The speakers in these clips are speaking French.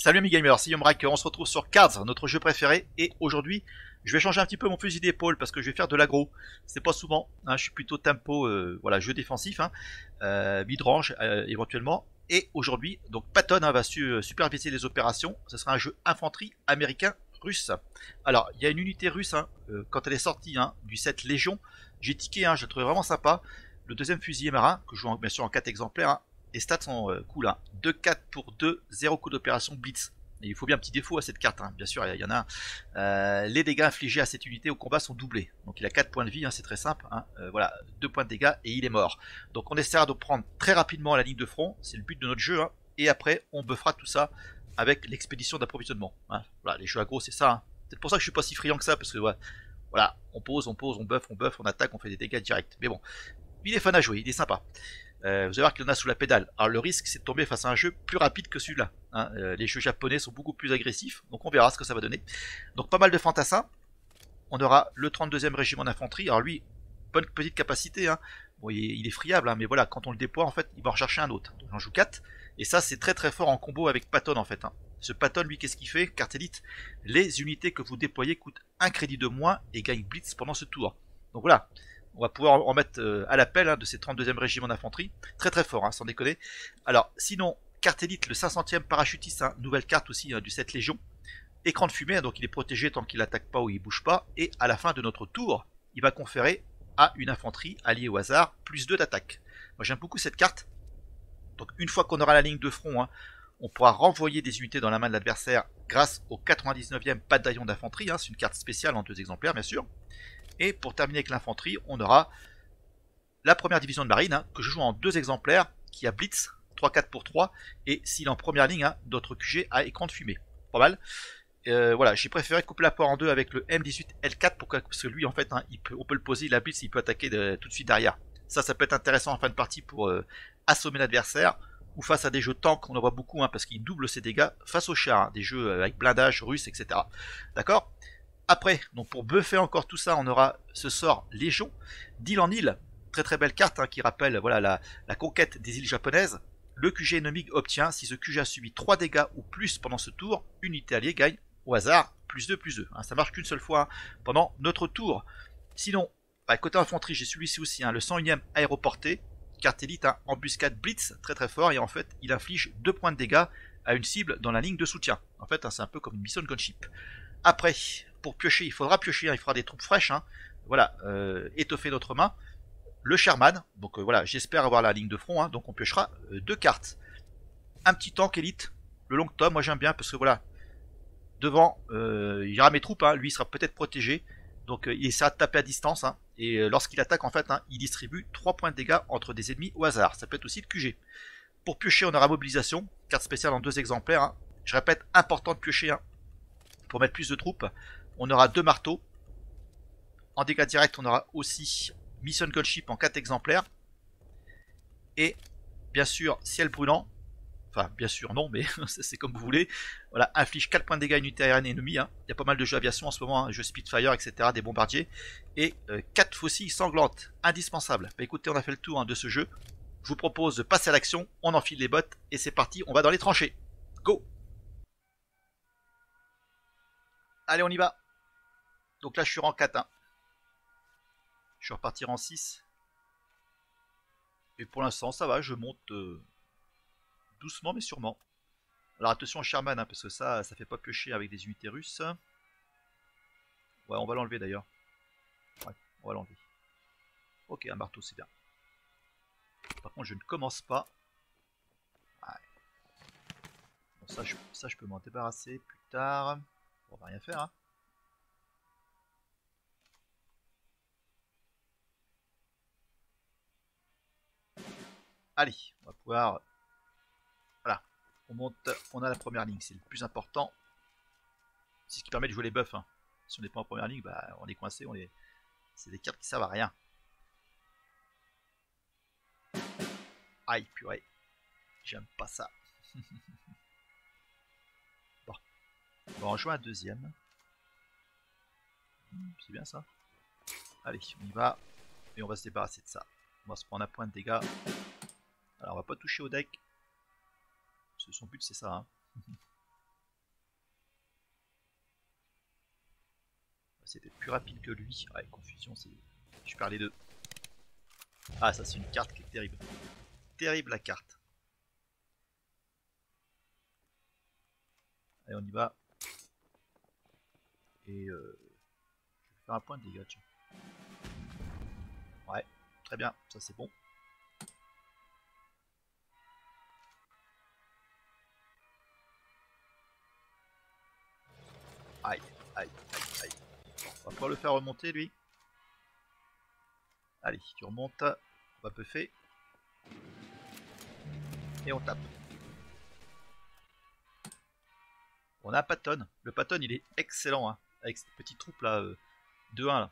Salut mes gamers, c'est Yomrak, on se retrouve sur Cards, notre jeu préféré, et aujourd'hui, je vais changer un petit peu mon fusil d'épaule parce que je vais faire de l'aggro. C'est pas souvent, hein, je suis plutôt tempo, voilà, jeu défensif, hein, mid-range éventuellement. Et aujourd'hui, donc Patton va superviser les opérations. Ce sera un jeu infanterie américain-russe. Alors, il y a une unité russe, hein, quand elle est sortie hein, du set Légion, j'ai tiqué, hein, je le trouvais vraiment sympa. Le deuxième fusilier marin, que je joue bien sûr en 4 exemplaires, hein. Les stats sont cool, hein. 2-4 pour 2, 0 coup d'opération blitz. Et il faut bien un petit défaut à cette carte, hein. Bien sûr, il y en a un. Les dégâts infligés à cette unité au combat sont doublés. Donc il a 4 points de vie, hein, c'est très simple. Hein. Voilà, 2 points de dégâts et il est mort. Donc on essaiera de prendre très rapidement la ligne de front, c'est le but de notre jeu. Hein. Et après, on buffera tout ça avec l'expédition d'approvisionnement. Hein. Voilà, les jeux aggro, c'est ça. Hein. C'est pour ça que je suis pas si friand que ça, parce que ouais, voilà, on pose, on buff, on attaque, on fait des dégâts directs. Mais bon, il est fun à jouer, il est sympa. Vous allez voir qu'il en a sous la pédale. Alors le risque c'est de tomber face à un jeu plus rapide que celui-là. Hein. Les jeux japonais sont beaucoup plus agressifs, donc on verra ce que ça va donner. Donc pas mal de fantassins. On aura le 32e régiment d'infanterie. Alors lui, bonne petite capacité. Hein. Bon, il est friable, hein, mais voilà, quand on le déploie, en fait, il va en chercher un autre. Donc j'en joue 4. Et ça, c'est très très fort en combo avec Patton, en fait. Hein. Ce Patton, lui, qu'est-ce qu'il fait? Carte élite, les unités que vous déployez coûtent un crédit de moins et gagnent blitz pendant ce tour. Donc voilà, on va pouvoir en mettre à l'appel hein, de ces 32e régiments d'infanterie. Très très fort, hein, sans déconner. Alors, sinon, carte élite, le 500e parachutiste, hein, nouvelle carte aussi hein, du 7 Légion. Écran de fumée, hein, donc il est protégé tant qu'il n'attaque pas ou il bouge pas. Et à la fin de notre tour, il va conférer à une infanterie alliée au hasard plus 2 d'attaque. Moi j'aime beaucoup cette carte. Donc une fois qu'on aura la ligne de front, hein, on pourra renvoyer des unités dans la main de l'adversaire grâce au 99e bataillon d'infanterie. Hein, c'est une carte spéciale en 2 exemplaires, bien sûr. Et pour terminer avec l'infanterie, on aura la première division de marine, hein, que je joue en 2 exemplaires, qui a Blitz, 3-4 pour 3, et s'il est en première ligne, hein, d'autres QG à écran de fumée. Pas mal. Voilà, j'ai préféré couper la poire en deux avec le M18L4 parce que lui, en fait, hein, on peut le poser, il a Blitz, il peut attaquer tout de suite derrière. Ça peut être intéressant en fin de partie pour assommer l'adversaire, ou face à des jeux tanks, on en voit beaucoup, hein, parce qu'il double ses dégâts, face aux chars, hein, des jeux avec blindage russe, etc. D'accord. Après, donc pour buffer encore tout ça, on aura ce sort Légion, d'île en île, très très belle carte hein, qui rappelle voilà, la conquête des îles japonaises. Le QG ennemi obtient, si ce QG a subi 3 dégâts ou plus pendant ce tour, unité alliée gagne au hasard plus 2 plus 2. Hein, ça marche qu'une seule fois hein, pendant notre tour. Sinon, bah, côté infanterie, j'ai celui-ci aussi, hein, le 101e aéroporté, carte élite, hein, embuscade blitz, très très fort, et en fait, il inflige 2 points de dégâts à une cible dans la ligne de soutien. En fait, hein, c'est un peu comme une mission gunship. Après, pour piocher, il faudra piocher, hein, il faudra des troupes fraîches, hein, voilà, étoffer notre main. Le Sherman, donc voilà, j'espère avoir la ligne de front, hein, donc on piochera 2 cartes. Un petit tank élite, le Long Tom, moi j'aime bien parce que voilà, devant, il y aura mes troupes, hein, lui il sera peut-être protégé, donc il essaiera de taper à distance, hein, et lorsqu'il attaque en fait, hein, il distribue 3 points de dégâts entre des ennemis au hasard, ça peut être aussi le QG. Pour piocher, on aura mobilisation, carte spéciale en 2 exemplaires, hein. Je répète, important de piocher, hein, pour mettre plus de troupes. On aura 2 marteaux. En dégâts directs, on aura aussi Mission Gunship en 4 exemplaires. Et bien sûr, ciel brûlant. Enfin, bien sûr, non, mais c'est comme vous voulez. Voilà, inflige 4 points de dégâts à unité aérienne ennemie. Hein. Il y a pas mal de jeux aviation en ce moment, hein, jeux Spitfire, etc., des bombardiers. Et 4 faucilles sanglantes, indispensables. Bah, écoutez, on a fait le tour hein, de ce jeu. Je vous propose de passer à l'action. On enfile les bottes et c'est parti, on va dans les tranchées. Go! Allez, on y va. Donc là, je suis en 4. Hein. Je vais repartir en 6. Et pour l'instant, ça va, je monte doucement mais sûrement. Alors attention au Sherman, hein, parce que ça fait pas piocher avec des unités russes. Ouais, on va l'enlever d'ailleurs. Ouais, on va l'enlever. Ok, un marteau, c'est bien. Par contre, je ne commence pas. Ouais. Bon, ça, je peux m'en débarrasser plus tard. On va rien faire, hein. Allez, on va pouvoir... Voilà, on monte, on a la première ligne, c'est le plus important. C'est ce qui permet de jouer les buffs. Hein. Si on n'est pas en première ligne, bah, on est coincé, c'est des cartes qui servent à rien. Aïe, purée. J'aime pas ça. Bon, on va en jouer un deuxième. C'est bien ça. Allez, on y va. Et on va se débarrasser de ça. On va se prendre un point de dégâts. Alors, on va pas toucher au deck. Parce que son but, c'est ça. Hein. essayer d'être plus rapide que lui. Ouais, confusion, c'est... Je perds les deux. Ah, ça c'est une carte qui est terrible. Terrible la carte. Allez, on y va. Et je vais faire un point de dégâts, tiens. Ouais, très bien, ça c'est bon. Aïe, aïe, aïe, aïe. Bon, on va pouvoir le faire remonter lui. Allez, tu remontes. On va buffer. Et on tape. On a Patton. Le Patton il est excellent hein, avec cette petite troupe là, 2-1 là.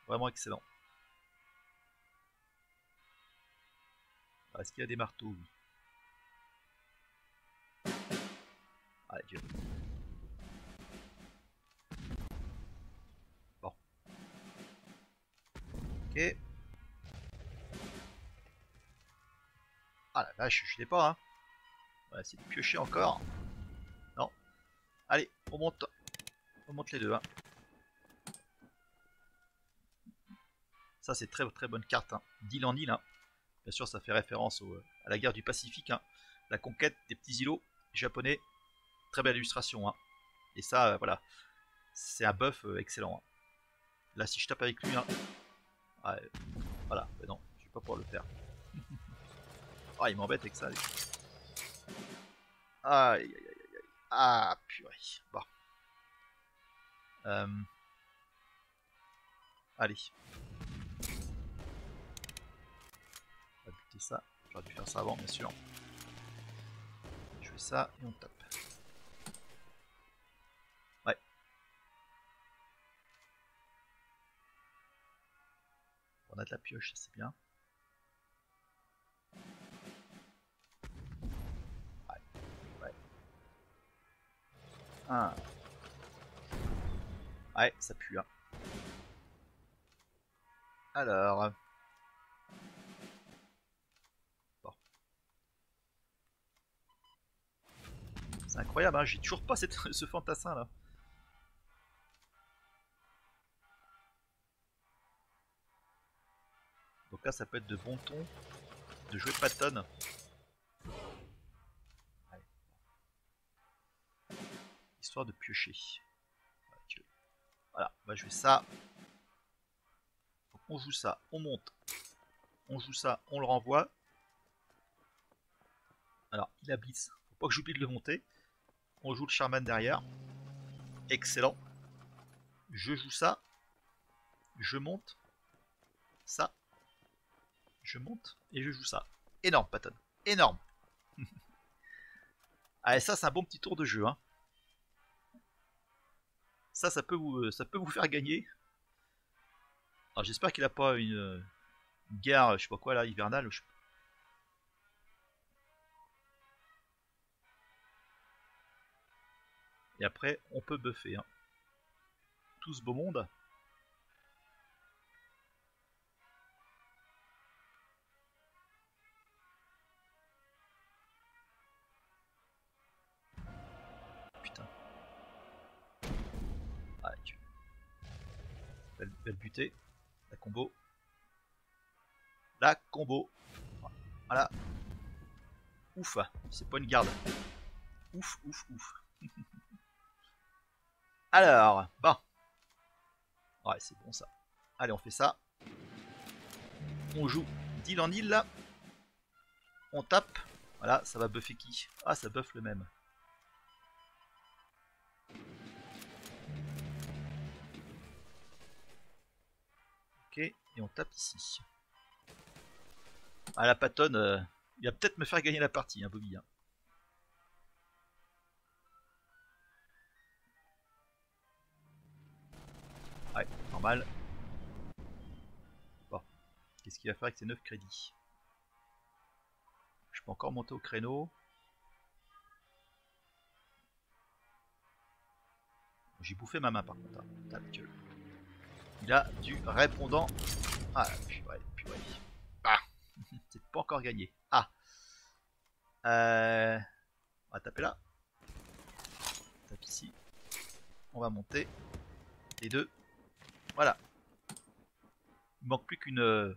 Vraiment excellent. Est-ce qu'il y a des marteaux? Oui. Allez, Dieu. Bon. Ok. Ah la vache, je l'ai pas hein. On va essayer de piocher encore. Non. Allez, on monte. On monte les deux hein. Ça c'est très très bonne carte hein. D'île en île hein. Bien sûr ça fait référence à la guerre du Pacifique hein. La conquête des petits îlots japonais. Très belle illustration hein. Et ça voilà. C'est un buff excellent hein. Là si je tape avec lui hein. Ouais, voilà, mais non, je vais pas pouvoir le faire. Ah il m'embête avec ça. Aïe aïe aïe aïe. Ah purée. Bon. Allez. On va buter ça. J'aurais dû faire ça avant bien sûr. Je fais ça et on tape. Ouais. On a de la pioche, ça c'est bien. Ouais. Ouais. Ah. Ouais, ça pue hein. Alors. Bon. C'est incroyable, hein, j'ai toujours pas ce fantassin là. Donc là ça peut être de bon ton de jouer Patton. Ouais. Histoire de piocher. Voilà, on va jouer ça. Donc on joue ça, on monte. On joue ça, on le renvoie. Alors, il a blitz. Faut pas que j'oublie de le monter. On joue le Charman derrière. Excellent. Je joue ça. Je monte. Ça. Je monte. Et je joue ça. Énorme, Patton. Énorme. Allez, ça, c'est un bon petit tour de jeu. Hein. Ça peut vous faire gagner. Alors, j'espère qu'il a pas une guerre, je sais pas quoi, là, hivernale. Et après, on peut buffer. Hein. Tout ce beau monde. Putain. Ah, belle butée. La combo. La combo. Voilà. Ouf. C'est pas une garde. Ouf, ouf, ouf. Alors, bon. Ouais, c'est bon ça. Allez, on fait ça. On joue d'île en île là. On tape. Voilà, ça va buffer qui? Ah, ça buffe le même. Ok, et on tape ici. Ah, la Patton, il va peut-être me faire gagner la partie, hein, Bobby. Hein. Ouais, normal. Bon, qu'est-ce qu'il va faire avec ces 9 crédits? Je peux encore monter au créneau. J'ai bouffé ma main par contre. Hein. Il a du répondant. Ah, puis ouais. Ah, c'est pas encore gagné. Ah. On va taper là. On tape ici. On va monter. les deux. Voilà. Il manque plus qu'une...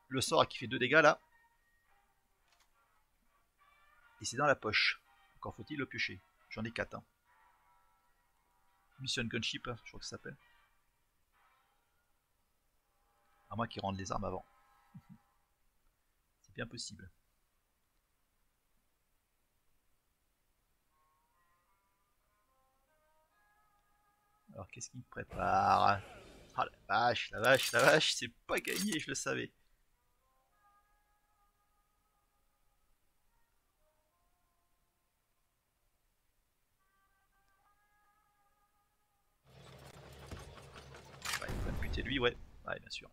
le sort qui fait 2 dégâts là. Et c'est dans la poche. Encore faut-il le piocher. J'en ai 4. Hein. Mission Gunship, je crois que ça s'appelle. À moins qu'ils rendent les armes avant. C'est bien possible. Alors qu'est-ce qu'il me prépare? Ah la vache, la vache, la vache, c'est pas gagné, je le savais. Ouais, il va me buter lui, ouais. Ouais, bien sûr.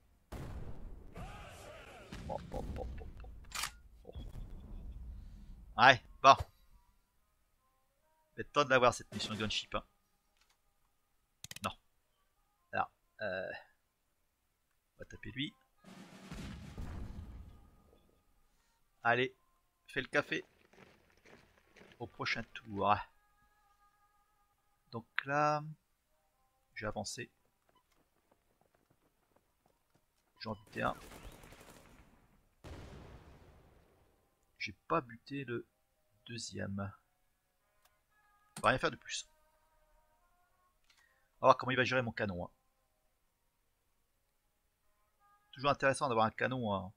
Bon, bon, bon, bon, bon. Oh. Ouais, bon. Va être temps de l'avoir cette mission Gunship. Hein. Non. Alors, on va taper lui. Allez, fais le café. Au prochain tour. Donc là, j'ai avancé. J'en buté un. J'ai pas buté le deuxième. On va rien faire de plus. On va voir comment il va gérer mon canon. Hein. Toujours intéressant d'avoir un canon hein,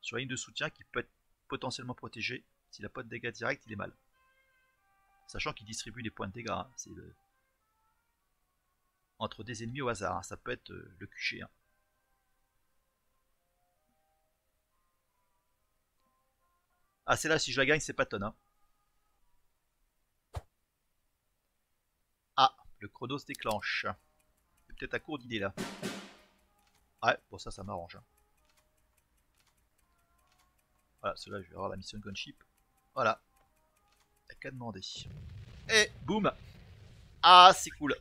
sur la ligne de soutien qui peut être potentiellement protégé. S'il n'a pas de dégâts directs, il est mal. Sachant qu'il distribue des points de dégâts. Hein. C'est le... entre des ennemis au hasard. Hein. Ça peut être le QG. Hein. Ah, c'est là, si je la gagne, c'est pas tonne. Hein. Ah, le chrono se déclenche. C'est peut-être à court d'idée là. Ouais, bon ça m'arrange. Hein. Voilà, cela je vais avoir la mission Gunship. Voilà. Y'a qu'à demander. Et boum. Ah, c'est cool.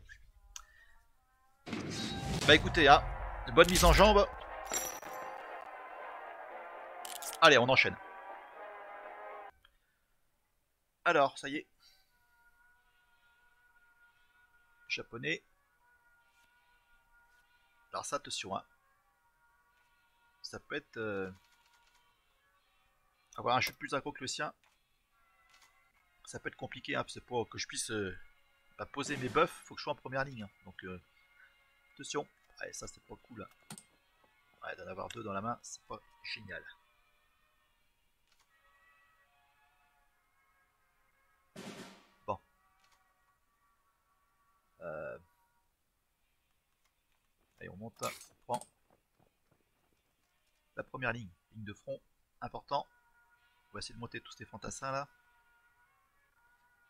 Bah écoutez, hein, bonne mise en jambe. Allez, on enchaîne. Alors, ça y est. Japonais. Alors ça, attention, hein. Ça peut être... avoir un jeu plus aggro que le sien. Ça peut être compliqué, hein, parce que pour que je puisse bah, poser mes buffs, faut que je sois en première ligne. Hein. Donc, attention. Ouais, ça c'est pas cool. Hein. Ouais, d'en avoir 2 dans la main, c'est pas génial. Bon. Allez, on monte. On prend la première ligne. Ligne de front. Important. On va essayer de monter tous ces fantassins là.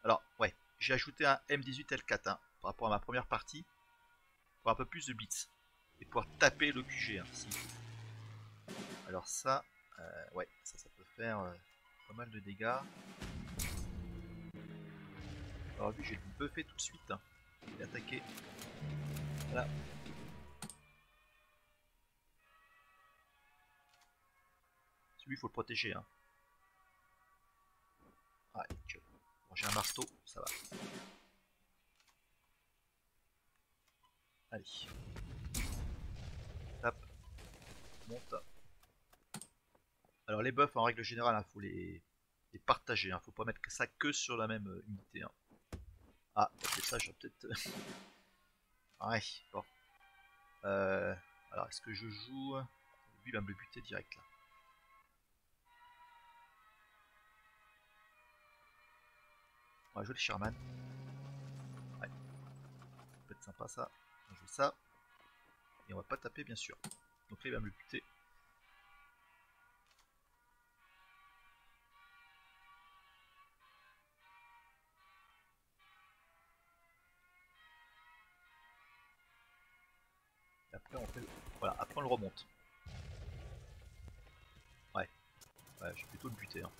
Alors, ouais. J'ai ajouté un M18L4 hein, par rapport à ma première partie. Pour un peu plus de bits. Et pouvoir taper le QG. Hein, si. Alors ça, ouais, ça peut faire pas mal de dégâts. Alors lui, je vais le buffer tout de suite. Hein. Il est attaqué. Voilà. Celui, il faut le protéger. Hein. Ouais, bon, j'ai un marteau, ça va. Allez. Hop. Monte. Alors les buffs, en règle générale, il hein, faut les partager. Hein. Faut pas mettre ça que sur la même unité. Hein. Ah, peut-être ça, je vais peut-être... ouais, bon. Alors, est-ce que je joue... Lui, il va me le buter direct, là. On va jouer le Sherman. Ouais. Ça peut être sympa, ça. On joue ça. Et on va pas taper, bien sûr. Donc là, il va me le buter. Et après, on fait... Voilà, après, on le remonte. Ouais. Ouais, j'ai plutôt le buter. Hein.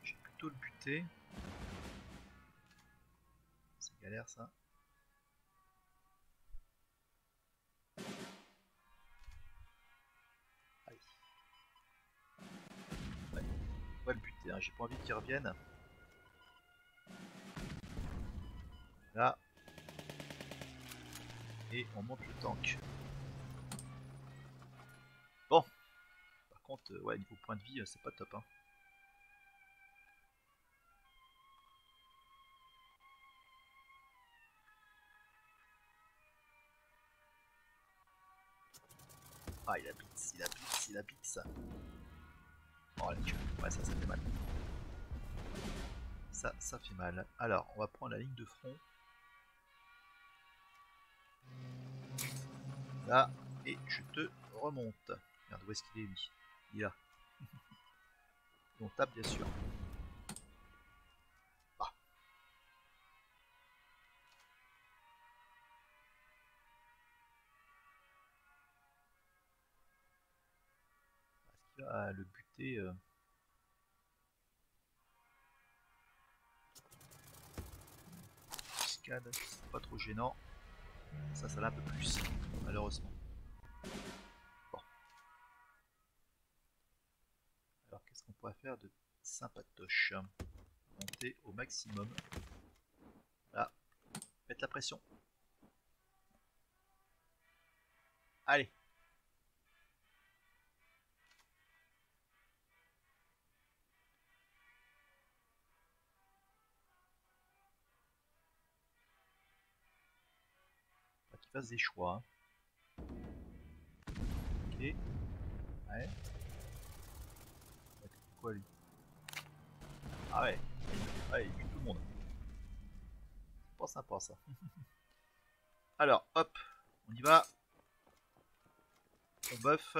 J'ai plutôt le buter. C'est galère, ça. Allez. Ouais. On va le buter. Hein. J'ai pas envie qu'il revienne. Là. Et on monte le tank. Bon. Par contre, ouais, niveau point de vie, c'est pas top. Hein. Ah, il a blitz, il a blitz, il a blitz. Oh, la tuerie. Ouais, ça fait mal. Ça fait mal. Alors, on va prendre la ligne de front. Là, et je te remonte. Merde, où est-ce qu'il est lui? Il est là. Et on tape bien sûr. Ah. Est-ce qu'il va le buter Cascade, c'est pas trop gênant. Ça l'a un peu plus, malheureusement. Bon. Alors, qu'est-ce qu'on pourrait faire de sympatoche? Monter au maximum. Là, mettre la pression. Allez. Pas qu'il fasse des choix. Hein. Ok. Ouais. Quoi lui? Ah ouais. Ouais, il bute tout le monde. C'est pas sympa ça. Alors, hop. On y va. On buff.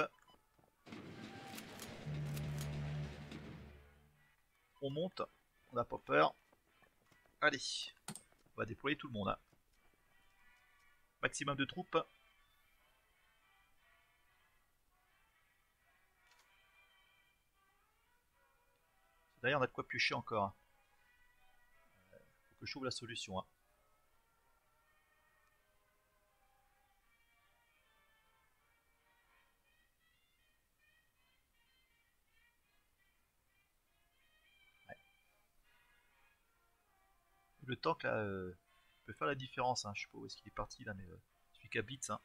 On monte. On n'a pas peur. Allez. On va déployer tout le monde. Hein. Maximum de troupes. D'ailleurs, on a de quoi piocher encore. Hein. Faut que je trouve la solution. Hein. Ouais. Le tank là peut faire la différence. Hein. Je sais pas où est-ce qu'il est parti là, mais celui qui a Blitz, hein.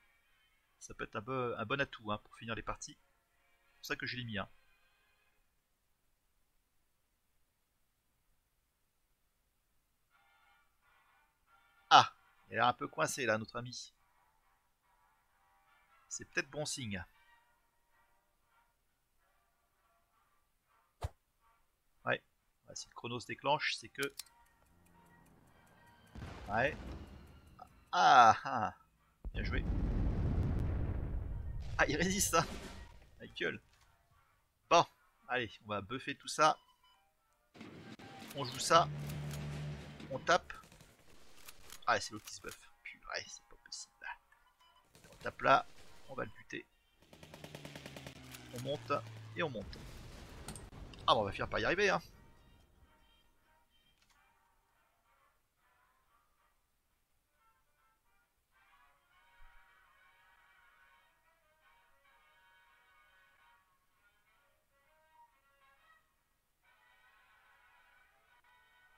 Ça peut être un bon atout hein, pour finir les parties. C'est pour ça que je l'ai mis. Hein. Ah, il a l'air un peu coincé là, notre ami. C'est peut-être bon signe. Ouais. Si le chrono se déclenche, c'est que. Ouais. Ah, ah. Bien joué. Ah, il résiste, hein. La gueule. Bon, allez, on va buffer tout ça. On joue ça. On tape. Ah, c'est l'autre qui se buff. Purée, c'est pas possible. On tape là. On va le buter. On monte. Et on monte. Ah, bon, on va finir par y arriver, hein.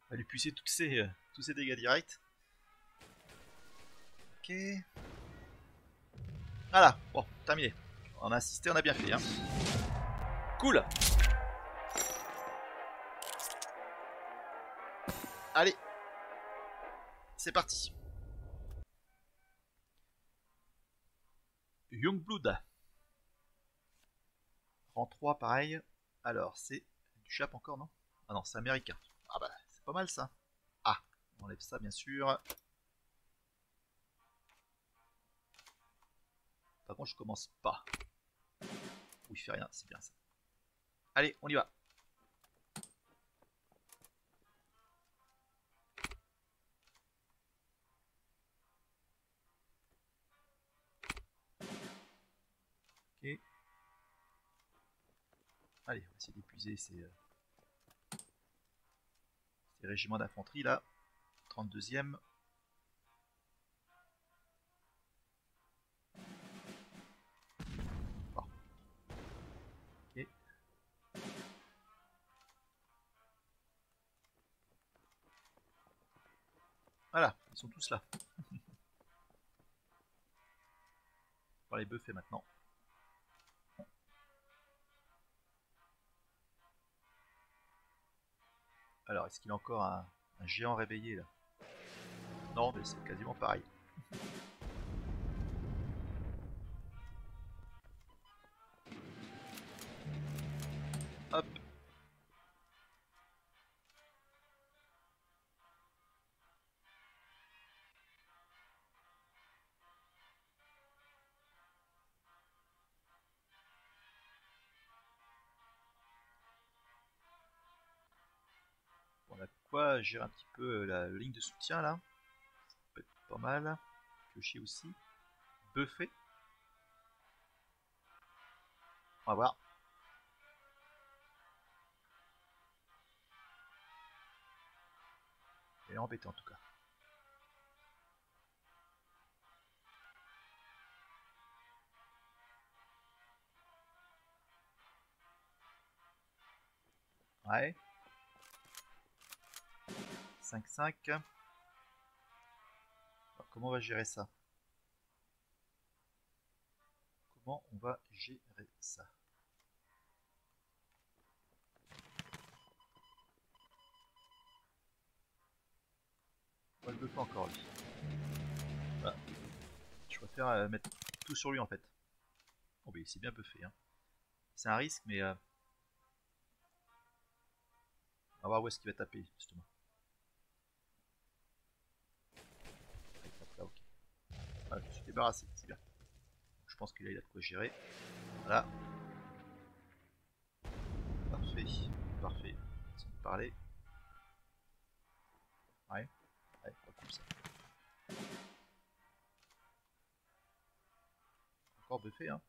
On va lui pucer tous ces dégâts directs. Ok. Voilà, bon, terminé. On a insisté, on a bien fait. Hein. Cool. Allez. C'est parti. Youngblood. Rang 3, pareil. Alors, c'est du chap encore, non? Ah non, c'est américain. Ah bah, c'est pas mal ça. Ah, on enlève ça, bien sûr. Par contre, je commence pas. Ou il fait rien, c'est bien ça. Allez, on y va. Ok. Allez, on va essayer d'épuiser ces régiments d'infanterie là. 32e. Bon. Ok. Voilà, Ils sont tous là. On va les buffer maintenant. Alors, est-ce qu'il y a encore un géant réveillé là? Non, mais c'est quasiment pareil. Hop. On a quoi gérer un petit peu la ligne de soutien là. Ça peut être pas mal. Piocher aussi. Buffer. On va voir. Elle est embêtée en tout cas. Ouais. 5-5. Alors, comment on va gérer ça? Comment on va gérer ça? On va le buffer encore lui. Voilà. Je préfère mettre tout sur lui en fait. Oh mais c'est bien buffé hein. C'est un risque mais on va voir où est-ce qu'il va taper justement. Ah, il tape là, ok. Voilà, je me suis débarrassé, c'est bien. Je pense qu'il a de quoi gérer. Voilà. Parfait. Parfait. Sans parler. Ouais. Ouais, pas cool ça. Encore buffé hein.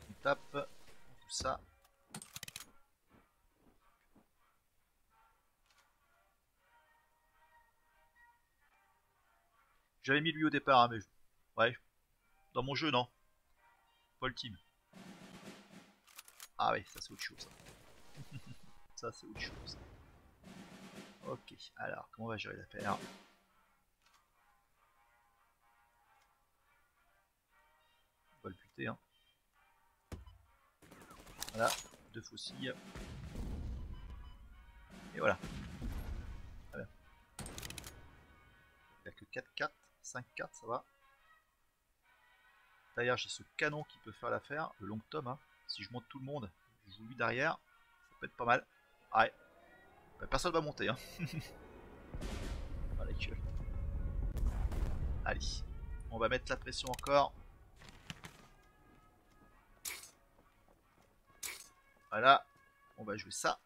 On tape. Tout ça. J'avais mis lui au départ hein, mais ouais. Dans mon jeu non. Pas le team. Ah ouais, ça c'est autre chose. Ça c'est autre chose. Ok, alors comment on va gérer l'affaire? On va le buter hein. Voilà, 2 faucilles. Et voilà. Très bien. Il n'y a que 4 cartes, 5 cartes, ça va. D'ailleurs, j'ai ce canon qui peut faire l'affaire, le long tome. Hein. Si je monte tout le monde, je joue lui derrière, ça peut être pas mal. Ouais. Bah, personne va monter. Hein. Voilà, allez, on va mettre la pression encore. Voilà, on va jouer ça.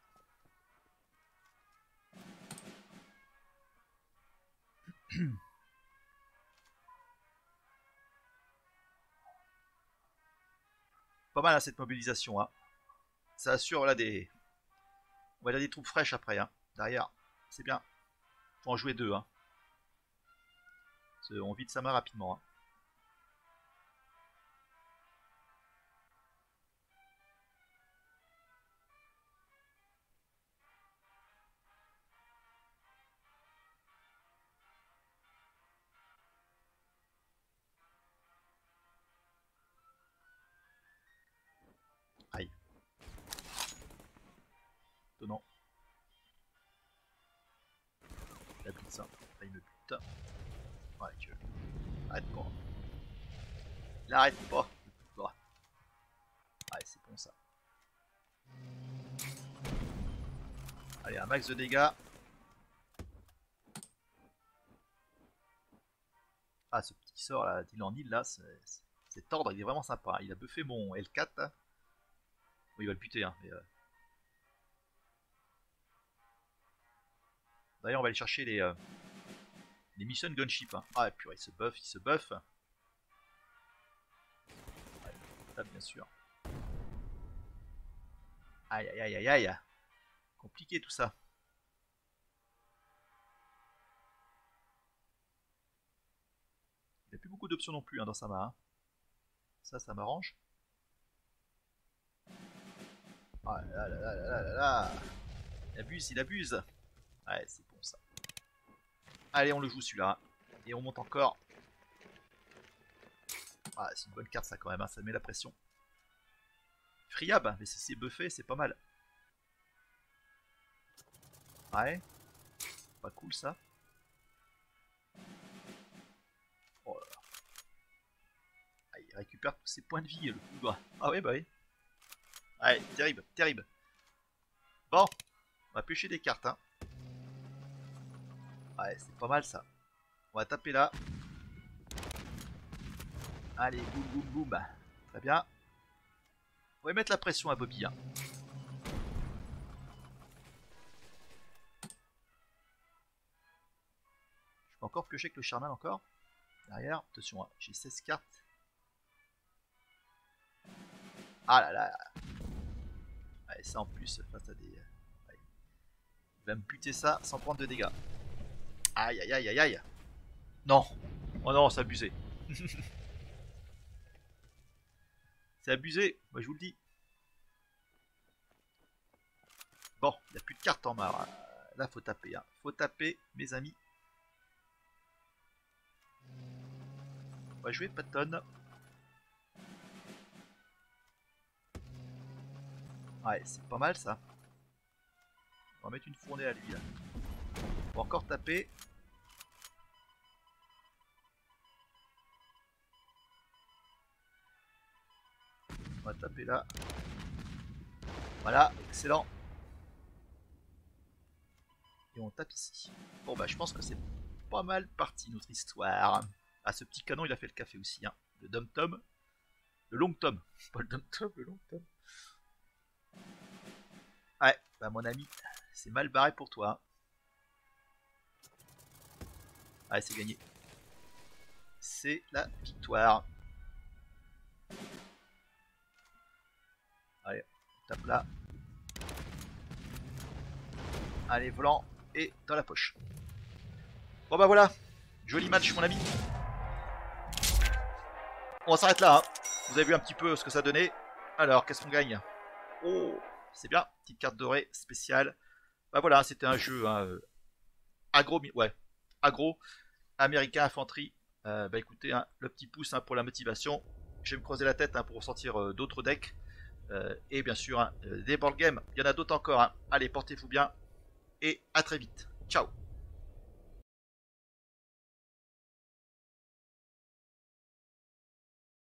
Pas mal à cette mobilisation. Hein. Ça assure là des. On va dire des troupes fraîches après. Hein. Derrière, c'est bien. Faut en jouer 2. Hein. On vide sa main rapidement. Hein. Aïe. Étonnant. La blitz. Hein. Là, il me bute. Ouais, tu veux. Arrête pas. Il arrête pas. Ouais, c'est bon ça. Allez, un max de dégâts. Ah, ce petit sort là, d'île en île là, cet ordre il est vraiment sympa. Il a buffé mon L4. Bon, il va le buter, hein, mais d'ailleurs, on va aller chercher les mission gunship. Hein. Ah, purée, il se buff, il se buff. Ouais, tape, bien sûr. Aïe, aïe, aïe, aïe, aïe. Compliqué tout ça. Il n'a plus beaucoup d'options non plus hein, dans sa main. Hein. Ça m'arrange. Ah là là là là là là. Il abuse, il abuse. Ouais, c'est bon ça. Allez, on le joue celui-là. Et on monte encore. Ah, c'est une bonne carte ça quand même, hein. Ça met la pression. Friable, mais si c'est buffé, c'est pas mal. Ouais. Pas cool ça. Oh là là. Ah, il récupère tous ses points de vie, le coup. Ah ouais, bah oui. Ouais, terrible, terrible. Bon, on va pêcher des cartes, hein. Ouais, c'est pas mal ça. On va taper là. Allez, boum, boum, boum. Très bien. On va mettre la pression à Bobby, hein. Je peux encore piocher avec le Charmin encore. Derrière, attention, hein, j'ai 16 cartes. Ah là là. Ouais, ça en plus, face à des... Ouais. Il va me buter ça sans prendre de dégâts. Aïe aïe aïe aïe aïe. Non. Oh non, c'est abusé. C'est abusé, moi je vous le dis. Bon, il n'y a plus de cartes en main. Là, faut taper, hein. Faut taper, mes amis. On va jouer Patton. Ouais, c'est pas mal ça. On va mettre une fournée à lui là. On va encore taper. On va taper là. Voilà, excellent. Et on tape ici. Bon bah je pense que c'est pas mal parti notre histoire. Ah, ce petit canon il a fait le café aussi, hein. Le Dom Tom. Le Long Tom. Pas le Dom Tom, le Long Tom. Ouais, bah mon ami, c'est mal barré pour toi, hein. Allez, c'est gagné. C'est la victoire. Allez, on tape là. Allez, volant et dans la poche. Bon bah voilà, joli match mon ami. On s'arrête là, hein. Vous avez vu un petit peu ce que ça donnait. Alors, qu'est-ce qu'on gagne? Oh, c'est bien, petite carte dorée spéciale. Bah voilà, c'était un jeu, hein, agro, ouais, agro, américain infanterie. Bah écoutez, hein, le petit pouce, hein, pour la motivation. Je vais me creuser la tête, hein, pour sortir d'autres decks. Et bien sûr, hein, des board games, il y en a d'autres encore, hein. Allez, portez-vous bien et à très vite. Ciao.